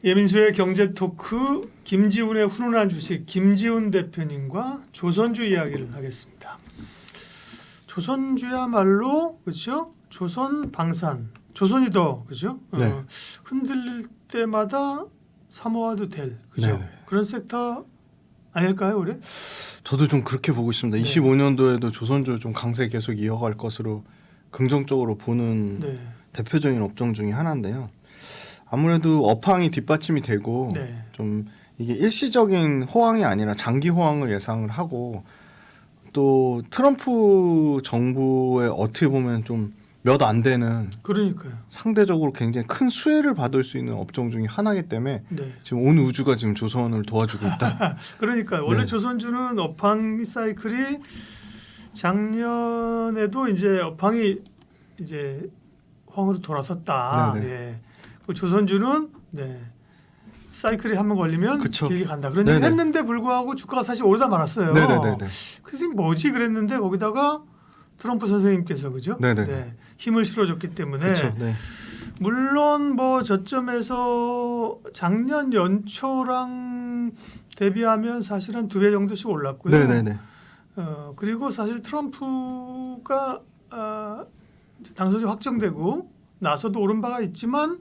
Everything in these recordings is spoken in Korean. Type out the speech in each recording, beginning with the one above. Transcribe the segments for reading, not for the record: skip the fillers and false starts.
예민수의 경제 토크 김지훈의 훈훈한 주식 김지훈 대표님과 조선주 이야기를 하겠습니다. 조선주야말로 그렇죠? 조선 방산, 조선이 더 그렇죠? 네. 흔들릴 때마다 사모아도 될 그렇죠? 네네. 그런 섹터 아닐까요, 올해? 저도 좀 그렇게 보고 있습니다. 네. 25년도에도 조선주 좀 강세 계속 이어갈 것으로 긍정적으로 보는 네. 대표적인 업종 중에 하나인데요. 아무래도 업황이 뒷받침이 되고 네. 좀 이게 일시적인 호황이 아니라 장기 호황을 예상을 하고 또 트럼프 정부의 어떻게 보면 좀 몇 안 되는 그러니까요. 상대적으로 굉장히 큰 수혜를 받을 수 있는 업종 중에 하나이기 때문에 네. 지금 온 우주가 지금 조선을 도와주고 있다. 그러니까 원래 네. 조선주는 업황 사이클이 작년에도 이제 업황이 이제 호황으로 돌아섰다. 네네. 예. 그 조선주는 네. 사이클이 한번 걸리면 그쵸. 길게 간다. 그런 얘기 네네. 했는데 불구하고 주가가 사실 오르다 말았어요. 네네네. 그래서 뭐지 그랬는데 거기다가 트럼프 선생님께서 그죠? 네네. 네. 힘을 실어줬기 때문에 그렇죠. 네. 물론 뭐 저점에서 작년 연초랑 대비하면 사실 한 2배 정도씩 올랐고요. 네네네. 그리고 사실 트럼프가 당선이 확정되고 나서도 오른 바가 있지만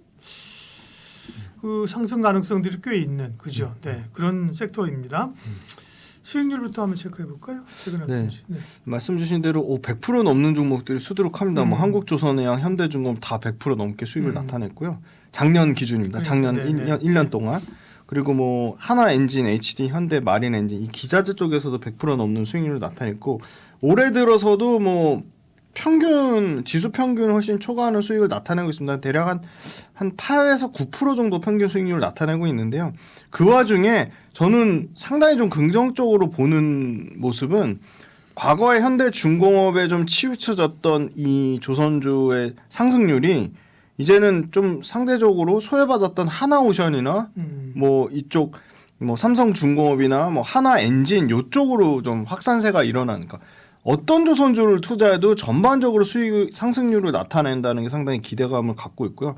그 상승 가능성들이 꽤 있는 그죠? 네 그런 섹터입니다. 수익률부터 한번 체크해 볼까요? 최근 네. 어떤지. 네. 말씀 주신 대로 100% 넘는 종목들이 수두룩합니다. 뭐 음. 한국조선해양, 현대중공 다 100% 넘게 수익을 음. 나타냈고요. 작년 기준입니다. 작년 네, 1년 동안. 그리고 뭐 하나엔진, HD, 현대, 마린엔진 이 기자재 쪽에서도 100% 넘는 수익률을 나타냈고 올해 들어서도 뭐 평균 지수 평균을 훨씬 초과하는 수익을 나타내고 있습니다. 대략 한 8에서 9% 정도 평균 수익률을 나타내고 있는데요. 그 와중에 저는 상당히 좀 긍정적으로 보는 모습은 과거에 현대중공업에 좀 치우쳐졌던 이 조선주의 상승률이 이제는 좀 상대적으로 소외받았던 하나오션이나 뭐 이쪽 뭐 삼성중공업이나 뭐 하나엔진 요쪽으로 좀 확산세가 일어나니까 어떤 조선주를 투자해도 전반적으로 수익 상승률을 나타낸다는 게 상당히 기대감을 갖고 있고요.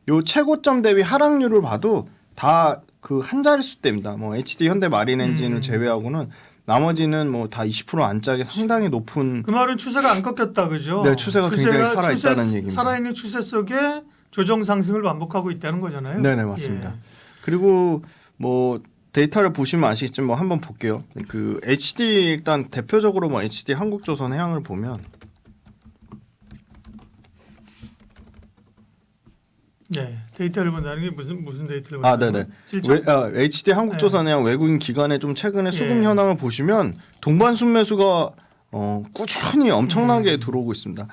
요 최고점 대비 하락률을 봐도 다 그 한 자릿수대입니다. 뭐 HD, 현대, 마린엔진을 제외하고는 나머지는 뭐 다 20% 안짝에 상당히 높은. 그 말은 추세가 안 꺾였다 그죠? 네, 추세가 굉장히 살아 있다는 얘기입니다. 살아있는 추세 속에 조정 상승을 반복하고 있다는 거잖아요. 네네 맞습니다. 예. 그리고 뭐 데이터를 보시면 아시겠지만 뭐 한번 볼게요. 그 HD 일단 대표적으로 뭐 HD 한국조선해양을 보면 네, 데이터를 본다는 게 무슨 데이터를 본다는 네네. 거예요? HD 한국조선해양 외국인 기관의 좀 최근의 수급 예. 현황을 보시면 동반 순매수가 꾸준히 엄청나게 들어오고 있습니다.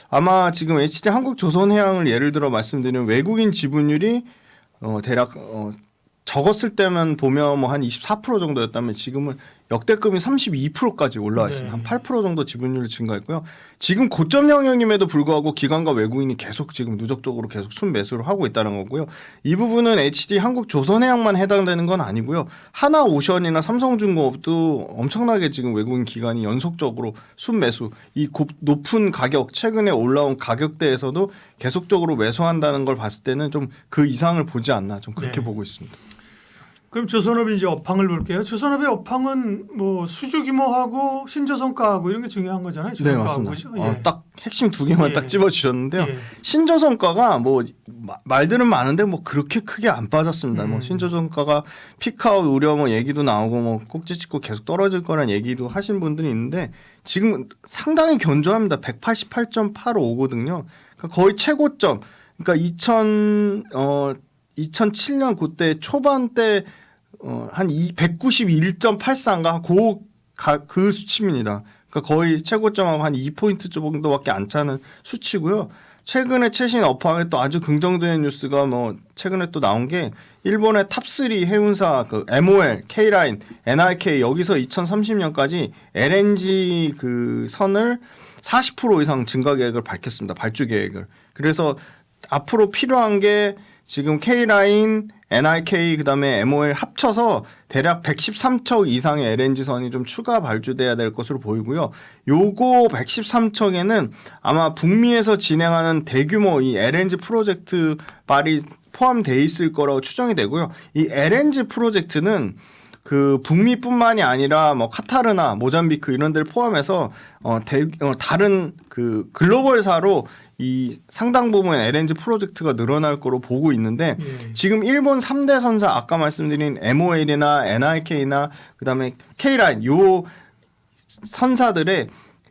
아마 지금 HD 한국조선해양을 예를 들어 말씀드리면 외국인 지분율이 대략 적었을 때만 보면 뭐 한 24% 정도였다면 지금은 역대급이 32%까지 올라와 있습니다. 네. 한 8% 정도 지분율이 증가했고요. 지금 고점 영역임에도 불구하고 기관과 외국인이 계속 지금 누적적으로 계속 순매수를 하고 있다는 거고요. 이 부분은 HD 한국조선해양만 해당되는 건 아니고요. 하나오션이나 삼성중공업도 엄청나게 지금 외국인 기관이 연속적으로 순매수, 이 높은 가격, 최근에 올라온 가격대에서도 계속적으로 매수한다는 걸 봤을 때는 좀 그 이상을 보지 않나 좀 그렇게 네. 보고 있습니다. 그럼 조선업이 이제 업황을 볼게요. 조선업의 업황은 뭐 수주 규모하고 신조성가하고 이런 게 중요한 거잖아요. 네 조성가하고, 맞습니다. 그죠? 예. 딱 핵심 두 개만 예. 딱 집어주셨는데요. 예. 신조성과가 뭐 말들은 많은데 뭐 그렇게 크게 안 빠졌습니다. 뭐 신조성과가 피크아웃 우려 뭐 얘기도 나오고 뭐 꼭지 찍고 계속 떨어질 거란 얘기도 하신 분들이 있는데 지금 상당히 견조합니다. 188.855거든요. 그러니까 거의 최고점. 그러니까 2007년 그때 초반 때 한 191.84인가 그 수치입니다. 그러니까 거의 최고점하고 한 2포인트 정도밖에 안 차는 수치고요. 최근에 최신 업황에 또 아주 긍정적인 뉴스가 뭐 최근에 또 나온 게 일본의 탑3 해운사 그 MOL, K라인, NIK 여기서 2030년까지 LNG 그 선을 40% 이상 증가 계획을 밝혔습니다. 발주 계획을. 그래서 앞으로 필요한 게 지금 K라인, NIK 그다음에 MOL 합쳐서 대략 113척 이상의 LNG선이 좀 추가 발주돼야 될 것으로 보이고요. 요거 113척에는 아마 북미에서 진행하는 대규모 이 LNG 프로젝트 포함돼 있을 거라고 추정이 되고요. 이 LNG 프로젝트는 그 북미뿐만이 아니라 뭐 카타르나 모잠비크 이런 데를 포함해서 다른 그 글로벌사로 이 상당 부분 LNG 프로젝트가 늘어날 거로 보고 있는데 예. 지금 일본 3대 선사 아까 말씀드린 MOL이나 NIK나 그다음에 K라인 요 선사들의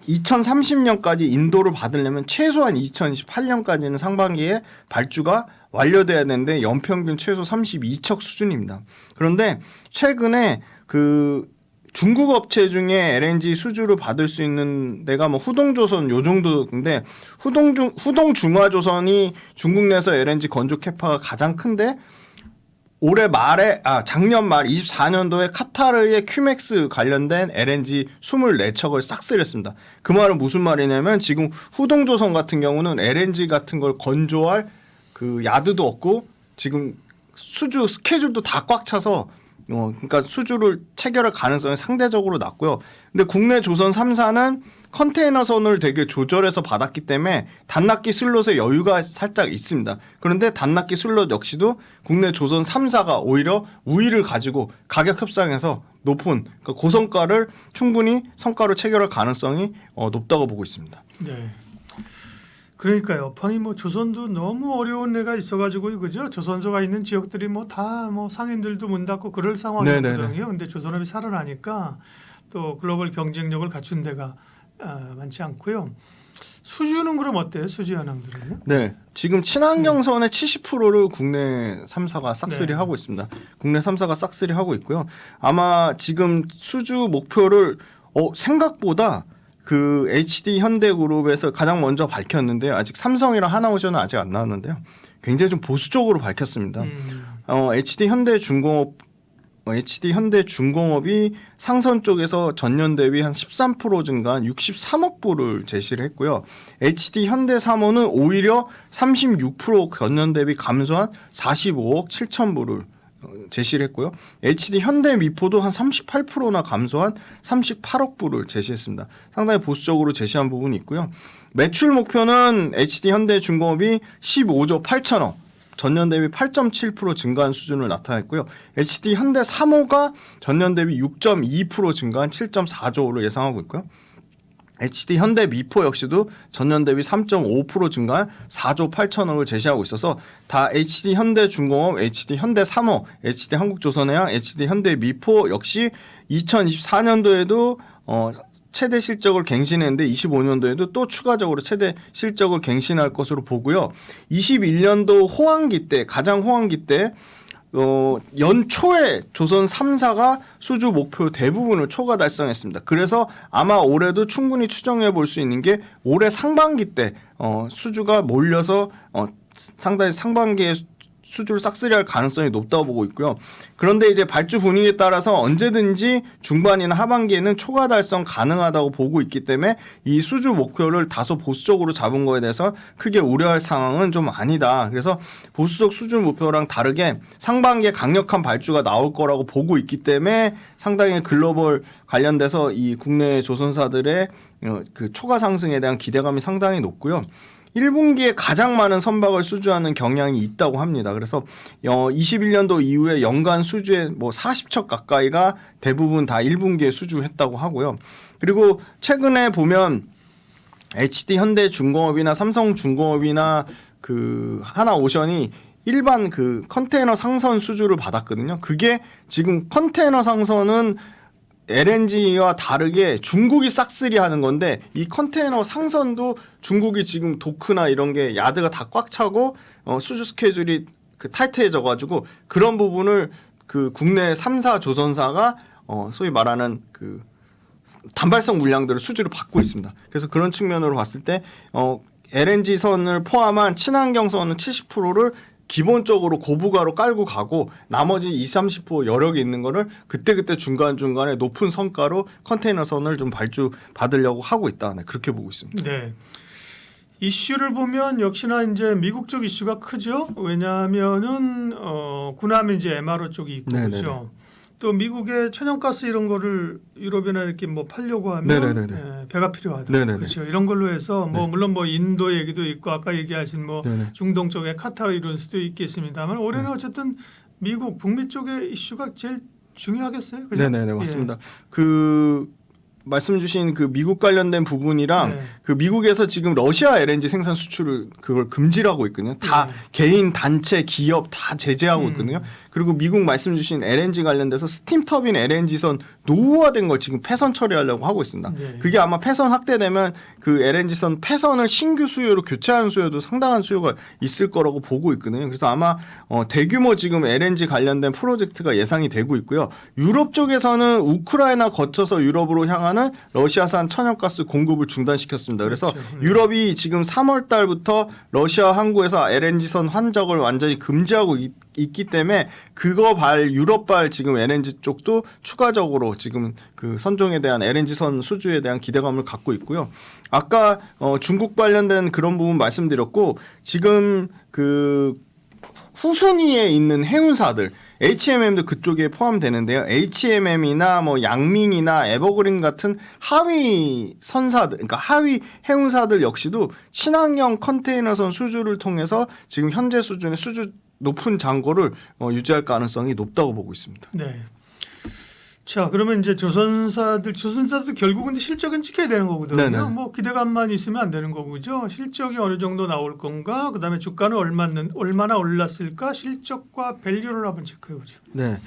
2030년까지 인도를 받으려면 최소한 2028년까지는 상반기에 발주가 완료돼야 되는데 연평균 최소 32척 수준입니다. 그런데 최근에 그 중국 업체 중에 LNG 수주를 받을 수 있는 데가 뭐 후동조선 요 정도인데 후동중화조선이 중국 내에서 LNG 건조 캐파가 가장 큰데 올해 말에 작년 말 24년도에 카타르의 큐맥스 관련된 LNG 24척을 싹쓸이했습니다. 그 말은 무슨 말이냐면 지금 후동조선 같은 경우는 LNG 같은 걸 건조할 그 야드도 없고 지금 수주 스케줄도 다 꽉 차서 그러니까 수주를 체결할 가능성이 상대적으로 낮고요. 근데 국내 조선 3사는 컨테이너선을 되게 조절해서 받았기 때문에 단락기 슬롯에 여유가 살짝 있습니다. 그런데 단락기 슬롯 역시도 국내 조선 3사가 오히려 우위를 가지고 가격 협상에서 높은 그러니까 고성가를 충분히 성과로 체결할 가능성이 높다고 보고 있습니다. 네. 그러니까요. 여팡이 뭐 조선도 너무 어려운 애가 있어가지고 그죠? 조선소가 있는 지역들이 뭐 다 뭐 상인들도 문 닫고 그럴 상황이거든요. 근데 조선업이 살아나니까 또 글로벌 경쟁력을 갖춘 데가 많지 않고요. 수주는 그럼 어때요? 수주 현황들은요? 네, 지금 친환경선의 70%를 국내 3사가 싹쓸이 네. 하고 있습니다. 국내 3사가 싹쓸이 하고 있고요. 아마 지금 수주 목표를 생각보다 그 HD 현대그룹에서 가장 먼저 밝혔는데요. 아직 삼성이랑 하나오션은 아직 안 나왔는데요. 굉장히 좀 보수적으로 밝혔습니다. HD 현대중공업이 상선 쪽에서 전년 대비 한 13% 증가한 63억 불을 제시를 했고요. HD 현대사모는 오히려 36% 전년 대비 감소한 45억 7천 불을 제시를 했고요. HD 현대미포도 한 38%나 감소한 38억 불을 제시했습니다. 상당히 보수적으로 제시한 부분이 있고요. 매출 목표는 HD 현대중공업이 15조 8천억, 전년 대비 8.7% 증가한 수준을 나타냈고요. HD 현대사모가 전년 대비 6.2% 증가한 7.4조를 예상하고 있고요. HD 현대미포 역시도 전년 대비 3.5% 증가한 4조 8천억을 제시하고 있어서 다 HD 현대중공업, HD 현대사모, HD 한국조선해양, HD 현대미포 역시 2024년도에도 최대 실적을 갱신했는데 25년도에도 또 추가적으로 최대 실적을 갱신할 것으로 보고요. 21년도 호황기 때 가장 호황기 때 연초에 조선 3사가 수주 목표 대부분을 초과 달성했습니다. 그래서 아마 올해도 충분히 추정해 볼 수 있는 게 올해 상반기 때 수주가 몰려서 상당히 상반기에 수주를 싹쓸이할 가능성이 높다고 보고 있고요. 그런데 이제 발주 분위기에 따라서 언제든지 중반이나 하반기에는 초과 달성 가능하다고 보고 있기 때문에 이 수주 목표를 다소 보수적으로 잡은 거에 대해서 크게 우려할 상황은 좀 아니다. 그래서 보수적 수주 목표랑 다르게 상반기에 강력한 발주가 나올 거라고 보고 있기 때문에 상당히 글로벌 관련돼서 이 국내 조선사들의 그 초과 상승에 대한 기대감이 상당히 높고요. 1분기에 가장 많은 선박을 수주하는 경향이 있다고 합니다. 그래서 21년도 이후에 연간 수주의 뭐 40척 가까이가 대부분 다 1분기에 수주했다고 하고요. 그리고 최근에 보면 HD 현대중공업이나 삼성중공업이나 그 하나오션이 일반 그 컨테이너 상선 수주를 받았거든요. 그게 지금 컨테이너 상선은 LNG와 다르게 중국이 싹쓸이 하는 건데 이 컨테이너 상선도 중국이 지금 도크나 이런 게 야드가 다 꽉 차고 수주 스케줄이 그 타이트해져 가지고 그런 부분을 그 국내 3사 조선사가 소위 말하는 그 단발성 물량들을 수주를 받고 있습니다. 그래서 그런 측면으로 봤을 때 LNG 선을 포함한 친환경 선은 70%를 기본적으로 고부가로 깔고 가고 나머지 20, 30% 여력이 있는 거를 그때그때 중간중간에 높은 성과로 컨테이너선을 좀 발주 받으려고 하고 있다. 네, 그렇게 보고 있습니다. 네. 이슈를 보면 역시나 이제 미국 쪽 이슈가 크죠. 왜냐하면은 군함이 이제 MRO 쪽이 있고 네네네. 그렇죠. 또 미국의 천연가스 이런 거를 유럽이나 이렇게 뭐 팔려고 하면 네네네네. 예, 배가 필요하다. 네네네. 그렇죠. 이런 걸로 해서 뭐 네. 물론 뭐 인도 얘기도 있고 아까 얘기하신 뭐 네네. 중동 쪽에 카타르 이런 수도 있겠습니다만 올해는 어쨌든 미국 북미 쪽의 이슈가 제일 중요하겠어요. 그죠? 네네네 맞습니다. 그 말씀 주신 그 미국 관련된 부분이랑 네. 그 미국에서 지금 러시아 LNG 생산 수출을 그걸 금지를 하고 있거든요. 다 개인, 단체, 기업 다 제재하고 있거든요. 그리고 미국 말씀 주신 LNG 관련돼서 스팀 터빈 LNG선 노후화된 걸 지금 폐선 처리하려고 하고 있습니다. 네. 그게 아마 폐선 확대되면 그 LNG선 폐선을 신규 수요로 교체하는 수요도 상당한 수요가 있을 거라고 보고 있거든요. 그래서 아마 대규모 지금 LNG 관련된 프로젝트가 예상이 되고 있고요. 유럽 쪽에서는 우크라이나 거쳐서 유럽으로 향하는 러시아산 천연가스 공급을 중단시켰습니다. 그래서 그렇죠. 유럽이 지금 3월 달부터 러시아 항구에서 LNG선 환적을 완전히 금지하고 있기 때문에 유럽발 지금 LNG 쪽도 추가적으로 지금 그 선종에 대한 LNG선 수주에 대한 기대감을 갖고 있고요. 아까 중국 관련된 그런 부분 말씀드렸고 지금 그 후순위에 있는 해운사들 HMM도 그쪽에 포함되는데요. HMM이나 뭐 양밍이나 에버그린 같은 하위 선사들, 그러니까 하위 해운사들 역시도 친환경 컨테이너선 수주를 통해서 지금 현재 수준의 수주 높은 잔고를 유지할 가능성이 높다고 보고 있습니다. 네. 자, 그러면 이제 조선사들 결국은 실적은 찍혀야 되는 거거든요. 네네. 뭐 기대감만 있으면 안 되는 거고죠. 실적이 어느 정도 나올 건가, 그다음에 주가는 얼마나 올랐을까, 실적과 밸류를 한번 체크해 보죠. 네,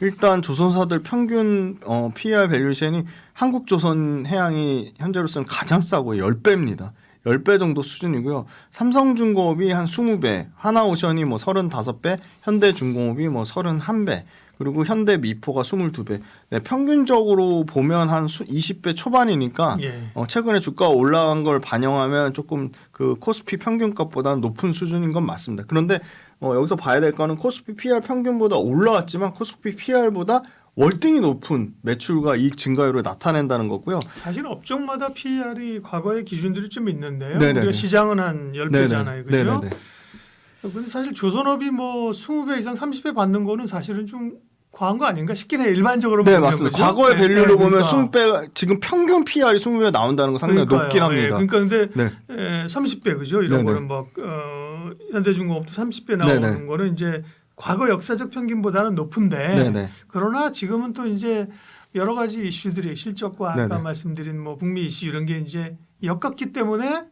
일단 조선사들 평균 PER 밸류에이션이 한국조선해양이 현재로서는 가장 싸고요. 10배입니다. 10배 정도 수준이고요. 삼성중공업이 한 20배, 하나오션이 뭐 35배, 현대중공업이 뭐 31배, 그리고 현대미포가 22배. 네, 평균적으로 보면 한 20배 초반이니까 예. 최근에 주가가 올라간 걸 반영하면 조금 그 코스피 평균값보다는 높은 수준인 건 맞습니다. 그런데 여기서 봐야 될 거는 코스피 PR 평균보다 올라왔지만 코스피 PR보다 월등히 높은 매출과 이익 증가율을 나타낸다는 거고요. 사실 업종마다 PER이 과거의 기준들이 좀 있는데요. 네네네. 우리가 시장은 한 10배잖아요. 그렇죠? 네네네. 근데 사실 조선업이 뭐 20배 이상 30배 받는 거는 사실은 좀 과한 거 아닌가 싶긴 해요. 일반적으로 네, 보면. 맞습니다. 그죠? 과거의 밸류로 보면 그러니까. 20배, 지금 평균 PR이 20배 나온다는 건 상당히 그러니까요. 높긴 합니다. 예, 그러니까 근데 네. 30배 그죠? 이런 네네. 거는 뭐 현대중공업도 30배 나오는 네네. 거는 이제 과거 역사적 평균보다는 높은데 네네. 그러나 지금은 또 이제 여러 가지 이슈들이 실적과 아까 네네. 말씀드린 뭐 북미 이슈 이런 게 이제 엮었기 때문에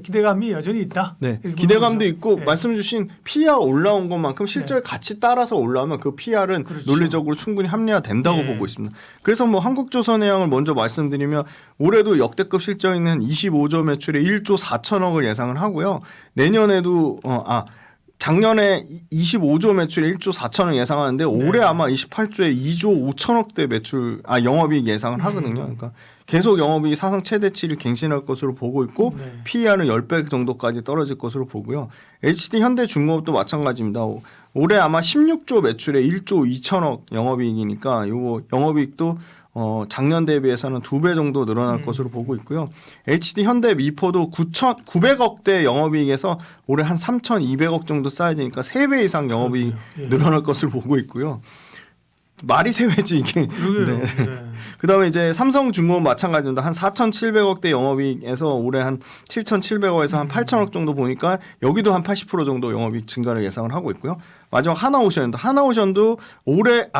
기대감이 여전히 있다. 네, 이렇게 기대감도 보는 있고 거죠. 예. 말씀 주신 PR 올라온 것만큼 실적이 같이 따라서 올라오면 그 PR은 그렇죠. 논리적으로 충분히 합리화된다고 예. 보고 있습니다. 그래서 뭐 한국조선해양을 먼저 말씀드리면 올해도 역대급 실적 있는 25조 매출에 1조 4천억을 예상을 하고요. 내년에도 작년에 25조 매출에 1조 4천억 예상하는데 올해 아마 28조에 2조 5천억대 영업이익 예상을 하거든요. 그러니까 계속 영업이익이 사상 최대치를 갱신할 것으로 보고 있고 네. PER은 10배 정도까지 떨어질 것으로 보고요. HD 현대중공업도 마찬가지입니다. 올해 아마 16조 매출에 1조 2천억 영업이익이니까 요거 영업이익도 작년 대비해서는 2배 정도 늘어날 것으로 보고 있고요. HD 현대미포도 900억대 영업이익에서 올해 한 3,200억 정도 쌓여지니까 3배 이상 영업이익 예. 늘어날 것으로 보고 있고요. 말이 3배지 이게. 그러게요. 네. 네. 그다음에 이제 삼성중공업 마찬가지입니다. 한 4,700억대 영업이익에서 올해 한 7,700억에서 한 8,000억 정도 보니까 여기도 한 80% 정도 영업이익 증가를 예상을 하고 있고요. 마지막 하나오션도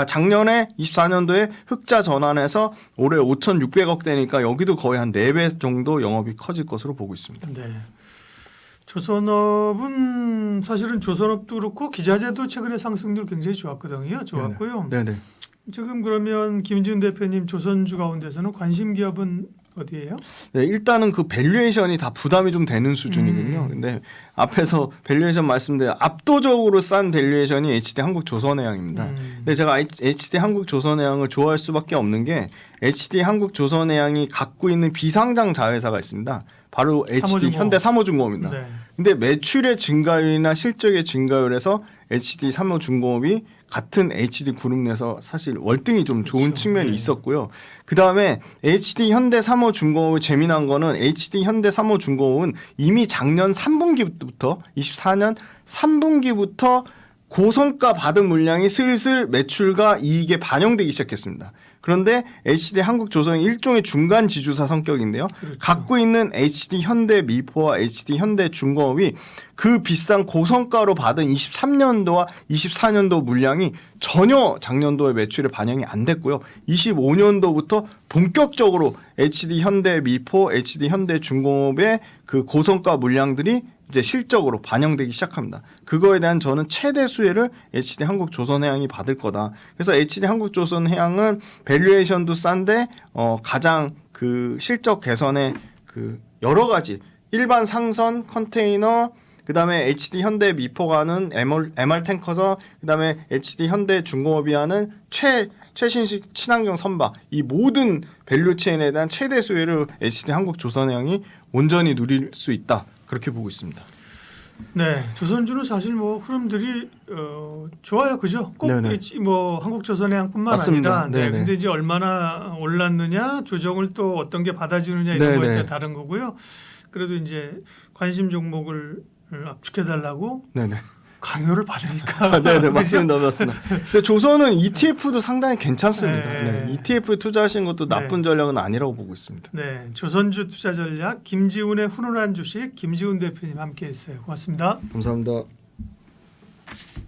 작년에 24년도에 흑자 전환해서 올해 5,600억대니까 여기도 거의 한 4배 정도 영업이 커질 것으로 보고 있습니다. 네. 조선업은 사실은 조선업도 그렇고 기자재도 최근에 상승률 굉장히 좋았고요. 네네. 지금 그러면 김지훈 대표님 조선주 가운데서는 관심 기업은 어디예요? 네, 일단은 그 밸류에이션이 다 부담이 좀 되는 수준이거든요. 근데 앞에서 밸류에이션 말씀드린 압도적으로 싼 밸류에이션이 HD 한국조선해양입니다. 근데 제가 HD 한국조선해양을 좋아할 수밖에 없는 게 HD 한국조선해양이 갖고 있는 비상장 자회사가 있습니다. 바로 HD 현대사모중공업입니다. 네. 근데 매출의 증가율이나 실적의 증가율에서 HD 사모중공업이 같은 HD 그룹 내에서 사실 월등히 좀 좋은 그렇죠. 측면이 네. 있었고요. 그 다음에 HD 현대사모중공업이 재미난 거는 HD 현대사모중공업은 이미 작년 3분기부터 24년 3분기부터 고성가 받은 물량이 슬슬 매출과 이익에 반영되기 시작했습니다. 그런데 HD 한국조선이 일종의 중간 지주사 성격인데요. 그렇죠. 갖고 있는 HD 현대미포와 HD 현대중공업이 그 비싼 고성가로 받은 23년도와 24년도 물량이 전혀 작년도의 매출에 반영이 안 됐고요. 25년도부터 본격적으로 HD 현대미포, HD 현대중공업의 그 고성가 물량들이 이제 실적으로 반영되기 시작합니다. 그거에 대한 저는 최대 수혜를 HD 한국조선해양이 받을 거다. 그래서 HD 한국조선해양은 밸류에이션도 싼데 가장 그 실적 개선에 그 여러 가지 일반 상선 컨테이너 그다음에 HD 현대미포가 하는 MR 탱커선 그다음에 HD 현대중공업이 하는 최신식 친환경 선박 이 모든 밸류 체인에 대한 최대 수혜를 HD 한국조선해양이 온전히 누릴 수 있다. 그렇게 보고 있습니다. 네, 조선주는 사실 뭐 흐름들이 좋아요, 그죠? 꼭 네네. 뭐 한국조선해양뿐만 맞습니다. 아니라, 네, 네네. 근데 이제 얼마나 올랐느냐, 조정을 또 어떤 게 받아주느냐 이런 거에 네네. 따라 다른 거고요. 그래도 이제 관심 종목을 압축해달라고 네네. 강요를 받으니까. 네네 맞습니다, 맞습니다. 근데 조선은 ETF도 상당히 괜찮습니다. 네. 네, ETF 투자하신 것도 네. 나쁜 전략은 아니라고 보고 있습니다. 네, 조선주 투자 전략 김지훈의 훈훈한 주식 김지훈 대표님 함께했어요. 고맙습니다. 감사합니다.